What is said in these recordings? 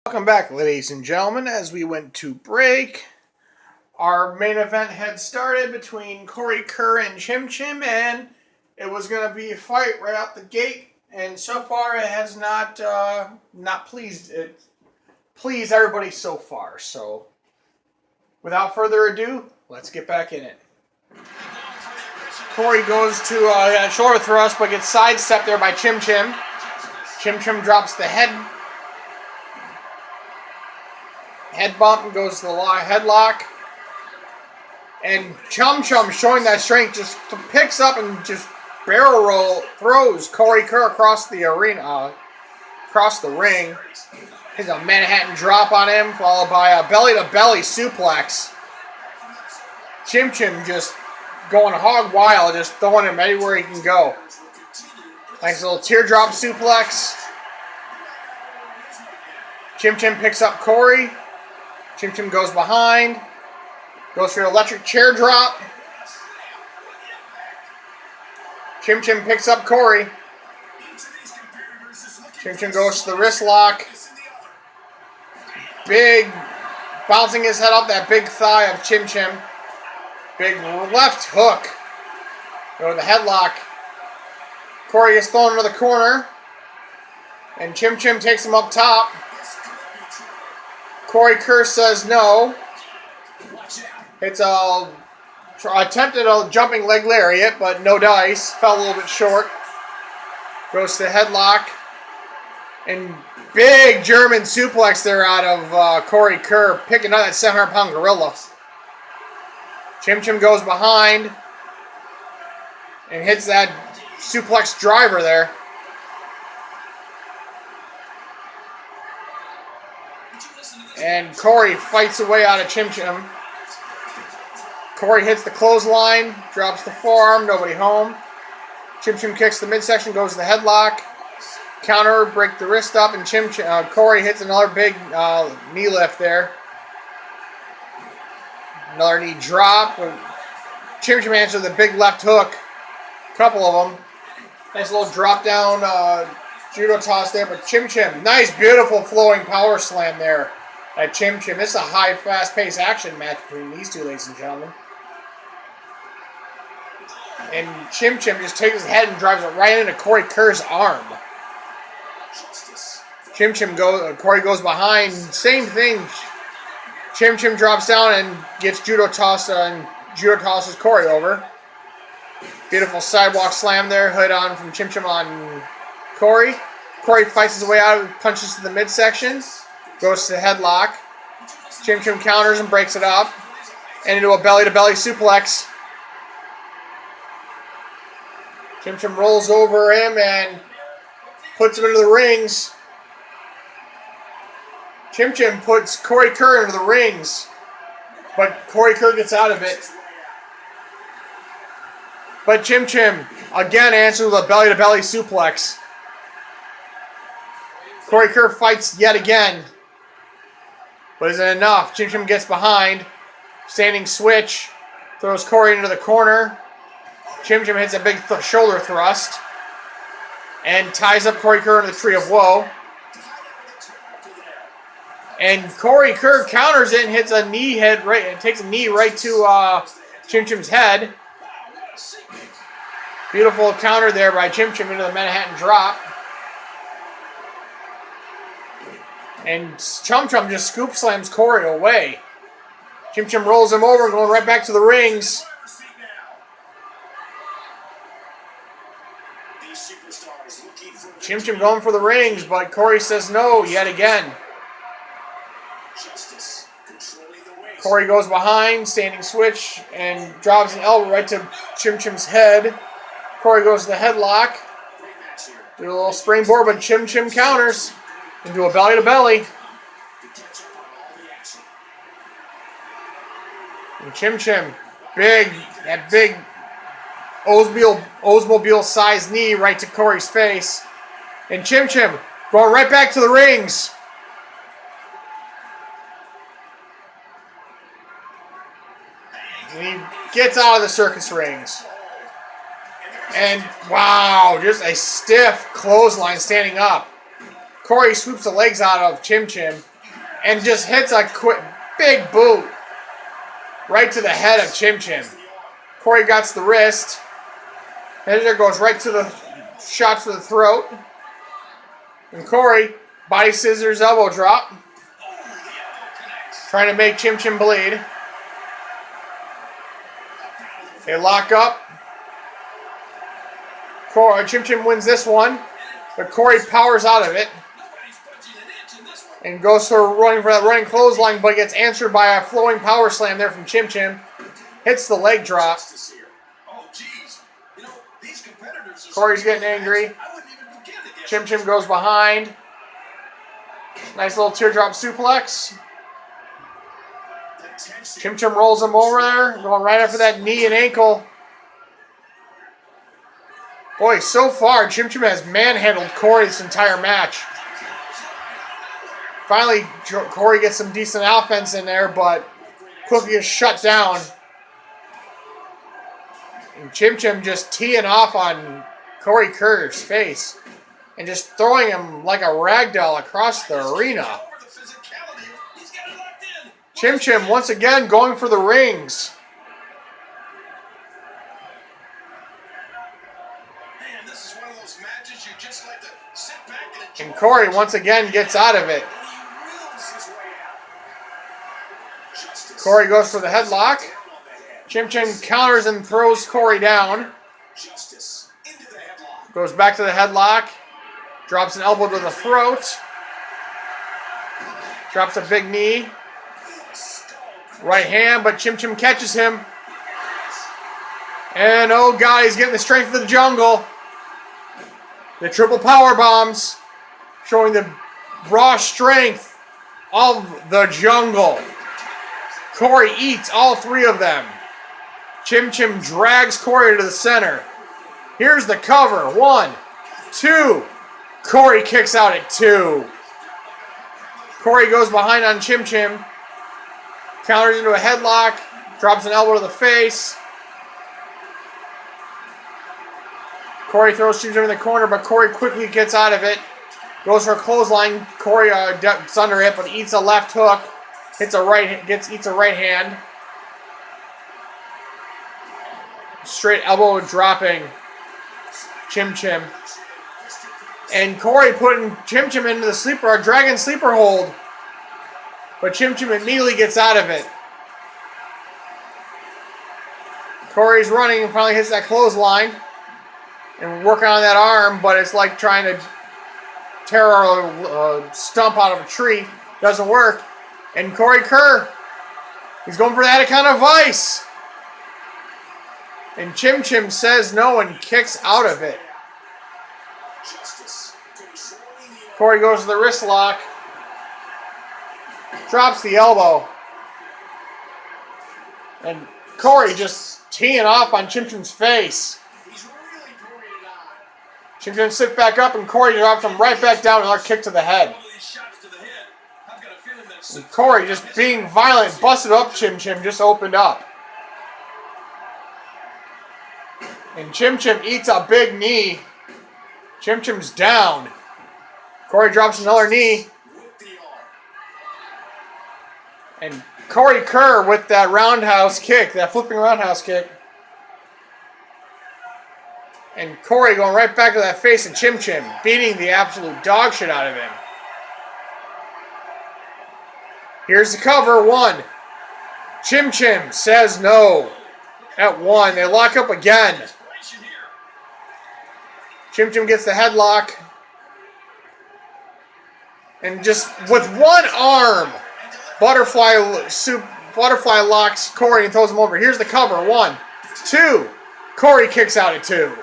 Welcome back, ladies and gentlemen. As we went to break, our main event had started between Corey Kerr and Chim Chim, and it was going to be a fight right out the gate. And so far, it has not pleased everybody so far. So, without further ado, let's get back in it. Corey goes to a shoulder thrust, but gets sidestepped there by Chim Chim. Chim Chim drops the head bump and goes to the headlock. And Chum Chum, showing that strength, just picks up and just barrel roll throws Corey Kerr across the arena, across the ring. He's a Manhattan drop on him, followed by a belly-to-belly suplex. Chim Chim just going hog wild, just throwing him anywhere he can go. Nice little teardrop suplex. Chim Chim picks up Corey. Chim Chim goes behind. Goes for an electric chair drop. Chim Chim picks up Corey. Chim Chim goes to the wrist lock. Big, bouncing his head off that big thigh of Chim Chim. Big left hook. Go to the headlock. Corey gets thrown into the corner. And Chim Chim takes him up top. Corey Kerr says no. It's attempted a jumping leg lariat, but no dice. Fell a little bit short. Goes to the headlock. And big German suplex there out of Corey Kerr, picking up that 700-pound gorilla. Chim Chim goes behind and hits that suplex driver there. And Corey fights away out of Chim Chim. Corey hits the clothesline, drops the forearm, nobody home. Chim Chim kicks the midsection, goes to the headlock. Counter, break the wrist up, and Corey hits another big knee lift there. Another knee drop. Chim Chim answers the big left hook. Couple of them. Nice little drop down judo toss there, but Chim Chim, nice, beautiful flowing power slam there at Chim Chim. This is a high, fast-paced action match between these two, ladies and gentlemen. And Chim Chim just takes his head and drives it right into Corey Kerr's arm. Corey goes behind, same thing. Chim Chim drops down and gets judo tossed and judo tosses Corey over. Beautiful sidewalk slam there, hood on from Chim Chim on Corey. Corey fights his way out, punches to the midsection, goes to the headlock. Chim Chim counters and breaks it up, and into a belly-to-belly suplex. Chim Chim rolls over him and puts him into the rings. Chim Chim puts Corey Kerr into the rings, but Corey Kerr gets out of it. But Chim Chim again answers with a belly-to-belly suplex. Corey Kerr fights yet again, but isn't enough. Chim Chim gets behind, standing switch, throws Corey into the corner. Chim Chim hits a big shoulder thrust and ties up Corey Kerr in the Tree of Woe. And Corey Kerr counters it and hits a knee head right, and takes a knee right to Chim Chim's head. Beautiful counter there by Chim Chim into the Manhattan drop. And Chum Chum just scoop slams Corey away. Chim Chim rolls him over and going right back to the rings. Chim Chim going for the rings, but Corey says no yet again. Corey goes behind, standing switch, and drops an elbow right to Chim Chim's head. Corey goes to the headlock. Do a little springboard, but Chim Chim counters into a belly-to-belly. And Chim Chim, that big Oldsmobile-sized knee right to Corey's face. And Chim Chim going right back to the rings. And he gets out of the circus rings. And wow, just a stiff clothesline standing up. Corey swoops the legs out of Chim Chim and just hits a quick, big boot right to the head of Chim Chim. Corey got the wrist. Header goes right to the shot to the throat. And Corey, body scissors, elbow drop. Trying to make Chim Chim bleed. They lock up. Chim Chim wins this one, but Corey powers out of it and goes for that running clothesline, but gets answered by a flowing power slam there from Chim Chim. Hits the leg drop. Corey's getting angry. Chim Chim goes behind. Nice little teardrop suplex. Chim Chim rolls him over there, going right after that knee and ankle. Boy, so far, Chim Chim has manhandled Corey this entire match. Finally, Corey gets some decent offense in there, but quickly gets shut down. And Chim Chim just teeing off on Corey Kerr's face and just throwing him like a rag doll across the arena. Chim Chim once again going for the rings. And Corey once again gets out of it. Corey goes for the headlock. Chim Chim counters and throws Corey down. Goes back to the headlock. Drops an elbow to the throat. Drops a big knee. Right hand, but Chim Chim catches him. And oh God, he's getting the strength of the jungle. The triple power bombs. Showing the raw strength of the jungle. Corey eats all three of them. Chim Chim drags Corey to the center. Here's the cover. 1, 2. Corey kicks out at 2. Corey goes behind on Chim Chim. Counters into a headlock. Drops an elbow to the face. Corey throws Chim Chim in the corner, but Corey quickly gets out of it. Goes for a clothesline. Corey ducks under it, but eats a left hook. Eats a right hand. Straight elbow dropping Chim Chim. And Corey putting Chim Chim into the dragon sleeper hold. But Chim Chim immediately gets out of it. Corey's running and finally hits that clothesline. And working on that arm, but it's like trying to tear a stump out of a tree. Doesn't work. And Corey Kerr, he's going for that kind of vice. And Chim Chim says no and kicks out of it. Corey goes to the wrist lock. Drops the elbow. And Corey just teeing off on Chim Chim's face. Chim Chim sits back up and Corey drops him right back down with another kick to the head. And Corey just being violent, busted up Chim Chim, just opened up. And Chim Chim eats a big knee. Chim Chim's down. Corey drops another knee. And Corey Kerr with that roundhouse kick, that flipping roundhouse kick. And Corey going right back to that face of Chim Chim, beating the absolute dog shit out of him. Here's the cover, 1. Chim Chim says no. At 1, they lock up again. Chim Chim gets the headlock. And just with one arm, butterfly locks Corey and throws him over. Here's the cover, 1, 2. Corey kicks out at 2.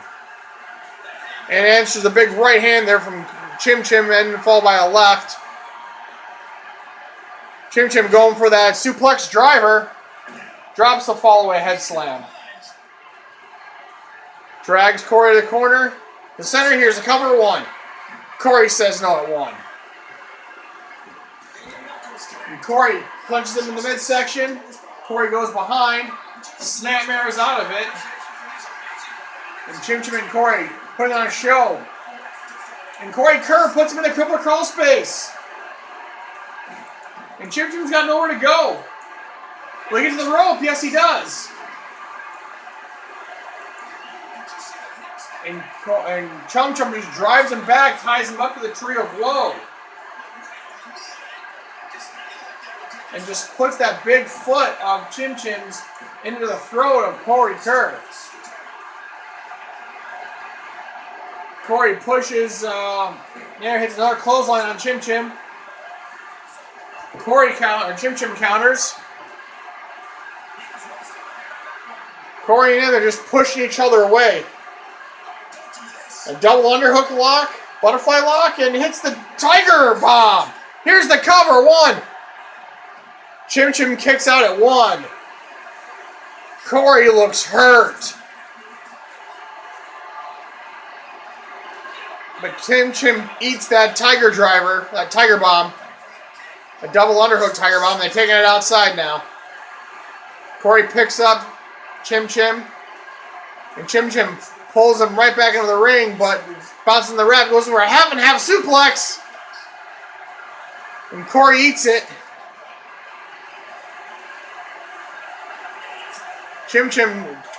And answers the big right hand there from Chim Chim and followed by a left. Chim Chim going for that suplex driver. Drops the fall-away head slam. Drags Corey to the corner. The center, here's the cover, 1. Corey says no at 1. And Corey punches him in the midsection. Corey goes behind. Snapmares out of it. And Chim Chim and Corey putting on a show. And Corey Kerr puts him in the cripple crawl space. And Chim Chim's got nowhere to go. Will he get to the rope? Yes, he does. And Chum Chum just drives him back, ties him up to the tree of woe. And just puts that big foot of Chim Chim's into the throat of Corey Kerr. Corey pushes, hits another clothesline on Chim Chim. Chim Chim counters. Corey and they're just pushing each other away. A double underhook lock, butterfly lock, and hits the tiger bomb. Here's the cover, 1. Chim Chim kicks out at 1. Corey looks hurt. But Chim Chim eats that tiger driver, that tiger bomb. A double underhook tiger bomb. They're taking it outside now. Corey picks up Chim Chim. And Chim Chim pulls him right back into the ring, but bouncing the ref, goes for a half and half suplex. And Corey eats it.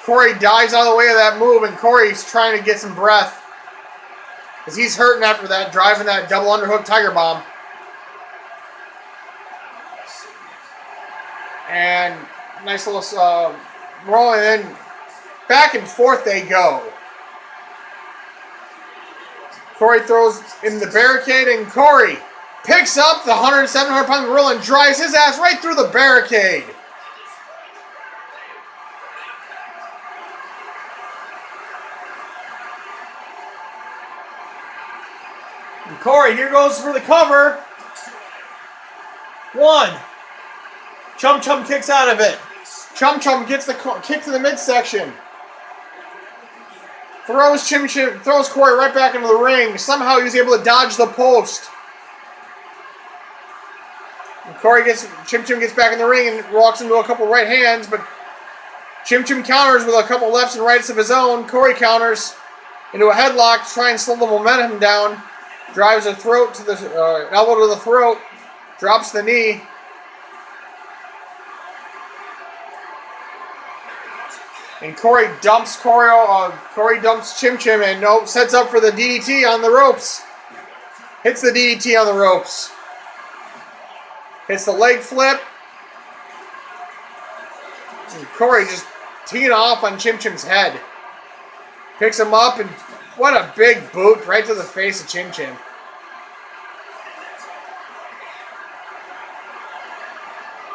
Corey dives out of the way of that move, and Corey's trying to get some breath. Because he's hurting after that, driving that double underhook tiger bomb. And nice little roll, and then back and forth they go. Corey throws in the barricade, and Corey picks up the 700-pound gorilla and drives his ass right through the barricade. And Corey, here goes for the cover. 1. Chum Chum kicks out of it. Chum Chum gets the kick to the midsection. Throws Corey right back into the ring. Somehow he's able to dodge the post. And Chim Chim gets back in the ring and walks into a couple right hands, but Chim Chim counters with a couple lefts and rights of his own. Corey counters into a headlock to try and slow the momentum down. Drives a throat to the elbow to the throat. Drops the knee. And Corey dumps Chim Chim and sets up for the DDT on the ropes. Hits the DDT on the ropes. Hits the leg flip. And Corey just teeing off on Chim Chim's head. Picks him up, and what a big boot right to the face of Chim Chim.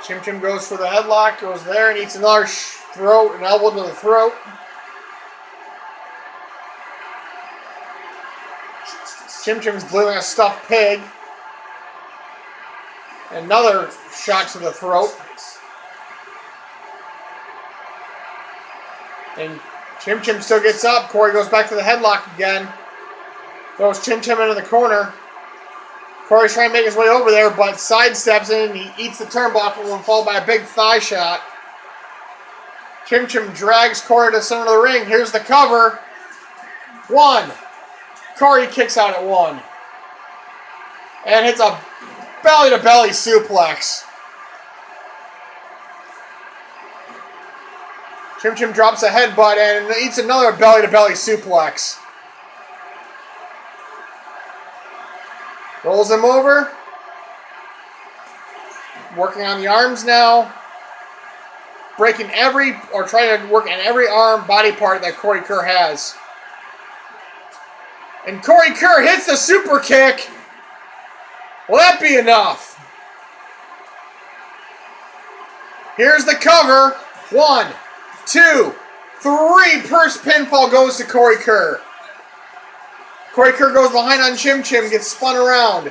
Chim Chim goes for the headlock, goes there and eats another throat, an elbow to the throat. Chim Chim's bleeding a stuffed pig. Another shot to the throat. And Chim Chim still gets up. Corey goes back to the headlock again. Throws Chim Chim into the corner. Corey's trying to make his way over there, but sidesteps in and he eats the turnbuckle and followed by a big thigh shot. Chim Chim drags Corey to the center of the ring. Here's the cover. 1. Corey kicks out at 1. And hits a belly-to-belly suplex. Chim Chim drops a headbutt and eats another belly-to-belly suplex. Rolls him over. Working on the arms now. Trying to work on every arm, body part that Corey Kerr has. And Corey Kerr hits the super kick. Will that be enough? Here's the cover. 1, 2, 3. First pinfall goes to Corey Kerr. Corey Kerr goes behind on Chim Chim, gets spun around.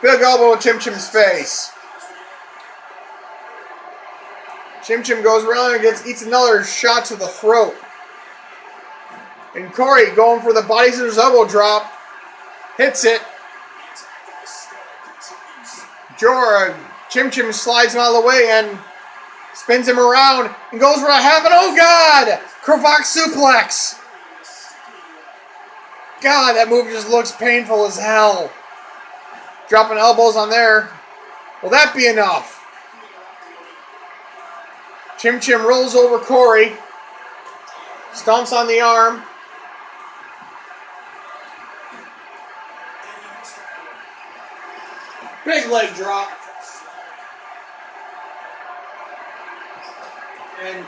Big elbow in Chim Chim's face. Chim Chim goes around and eats another shot to the throat. And Corey going for the body scissors elbow drop. Hits it. Chim Chim slides him out of the way and spins him around and goes for a oh God! Cravat suplex. God, that move just looks painful as hell. Dropping elbows on there. Will that be enough? Chim Chim rolls over Corey. Stomps on the arm. Big leg drop. And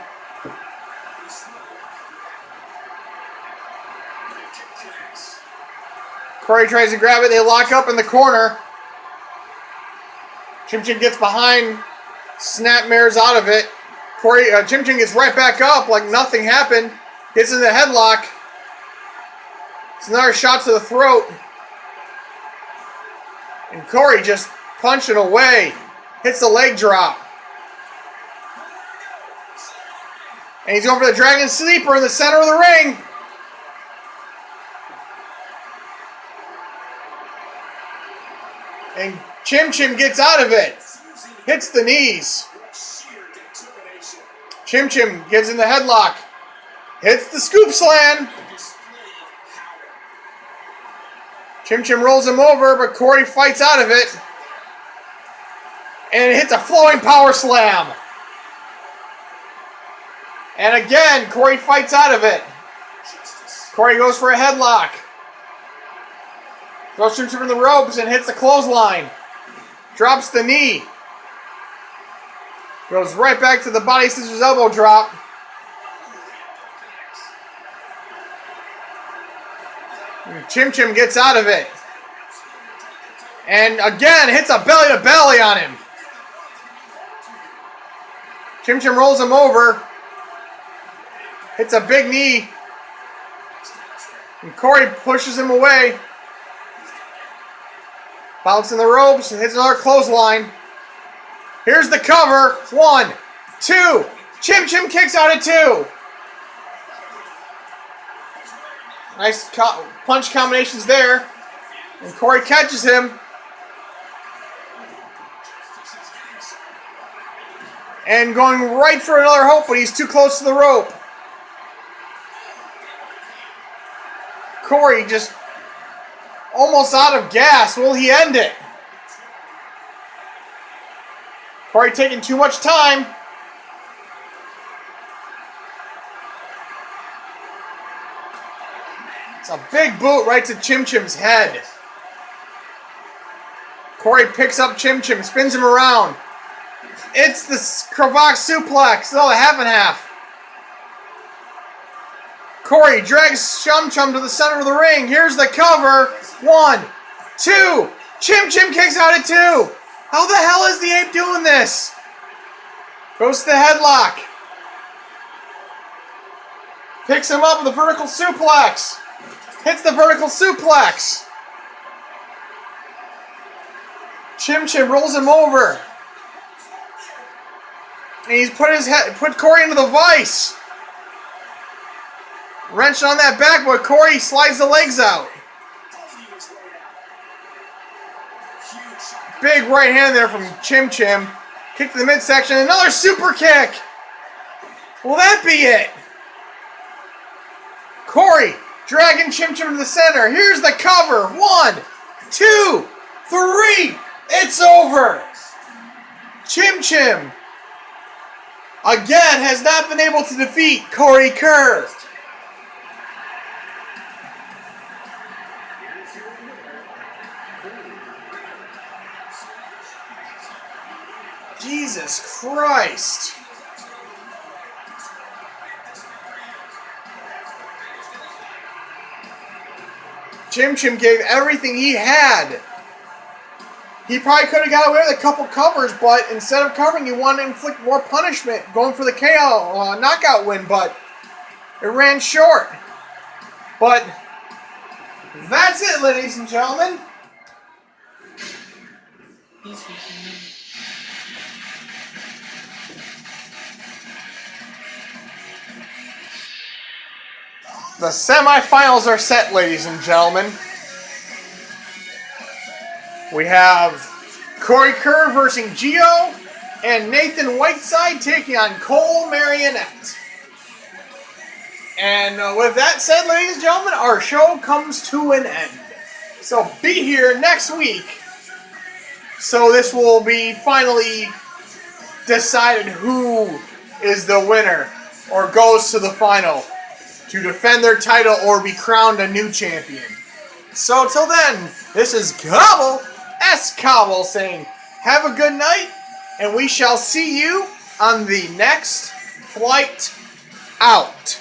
Corey tries to grab it. They lock up in the corner. Chim Chim gets behind. Snapmares out of it. Chim Chim gets right back up like nothing happened. Gets in the headlock. It's another shot to the throat. And Corey just punching away. Hits the leg drop. And he's going for the Dragon Sleeper in the center of the ring. And Chim Chim gets out of it. Hits the knees. Chim Chim gives him the headlock. Hits the scoop slam. Chim Chim rolls him over, but Corey fights out of it. And hits a flowing power slam. And again, Corey fights out of it. Corey goes for a headlock. Throws Chim Chim in the ropes and hits the clothesline. Drops the knee. Goes right back to the body scissors elbow drop. And Chim Chim gets out of it. And again, hits a belly to belly on him. Chim Chim rolls him over. Hits a big knee. And Corey pushes him away. Bouncing the ropes and hits another clothesline. Here's the cover. 1, 2. Chim Chim kicks out at 2. Nice punch combinations there. And Corey catches him. And going right for another hope, but he's too close to the rope. Corey just almost out of gas. Will he end it? Corey taking too much time. It's a big boot right to Chim Chim's head. Corey picks up Chim Chim, spins him around. It's the Cravat suplex. Oh, half and half. Corey drags Chum Chum to the center of the ring. Here's the cover. 1, 2. Chim Chim kicks out at 2. How the hell is the ape doing this? Goes to the headlock. Picks him up with a vertical suplex. Hits the vertical suplex. Chim Chim rolls him over. And he's put Corey into the vice. Wrench on that back, but Corey slides the legs out. Big right hand there from Chim Chim. Kick to the midsection. Another super kick. Will that be it? Corey dragging Chim Chim to the center. Here's the cover. 1, 2, 3. It's over. Chim Chim again has not been able to defeat Corey Kerr. Jesus Christ. Chim Chim gave everything he had. He probably could have got away with a couple covers, but instead of covering, he wanted to inflict more punishment, going for the KO knockout win, but it ran short. But that's it, ladies and gentlemen. The semifinals are set, ladies and gentlemen. We have Corey Kerr versus Gio and Nathan Whiteside taking on Cole Marionette. And with that said, ladies and gentlemen, our show comes to an end. So be here next week So this will be finally decided who is the winner or goes to the final to defend their title or be crowned a new champion. So till then, this is Cobble, S. Cobble, saying have a good night, and we shall see you on the next flight out.